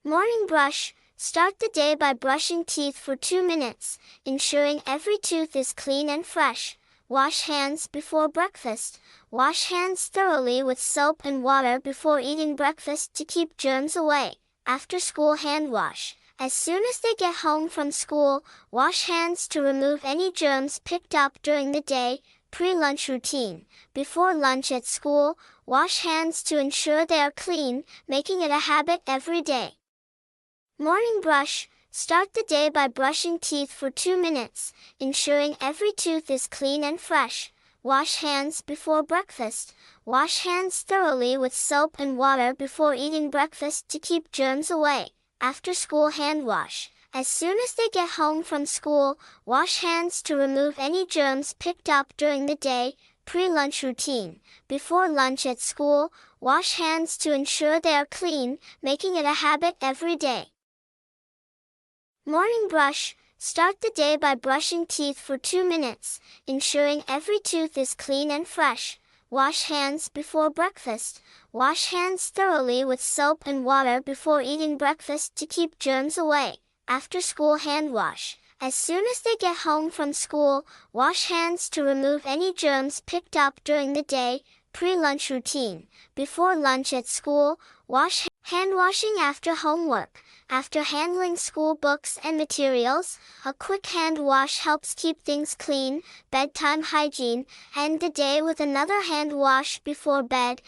Morning brush. Start the day by brushing teeth for 2 minutes, ensuring every tooth is clean and fresh. Wash hands before breakfast. Wash hands thoroughly with soap and water before eating breakfast to keep germs away. After school hand wash. As soon as they get home from school, wash hands to remove any germs picked up during the day. Pre-lunch routine. Before lunch at school, wash hands to ensure they are clean, making it a habit every day. Morning brush. Start the day by brushing teeth for 2 minutes, ensuring every tooth is clean and fresh. Wash hands before breakfast. Wash hands thoroughly with soap and water before eating breakfast to keep germs away. After school hand wash. As soon as they get home from school, wash hands to remove any germs picked up during the day. Pre-lunch routine. Before lunch at school, wash hands to ensure they are clean, making it a habit every day. Morning brush. Start the day by brushing teeth for 2 minutes, ensuring every tooth is clean and fresh. Wash hands before breakfast. Wash hands thoroughly with soap and water before eating breakfast to keep germs away. After school hand wash. As soon as they get home from school, wash hands to remove any germs picked up during the day. Pre-lunch routine. Before lunch at school, wash hand washing after homework. After handling school books and materials, a quick hand wash helps keep things clean. Bedtime hygiene. End the day with another hand wash before bed.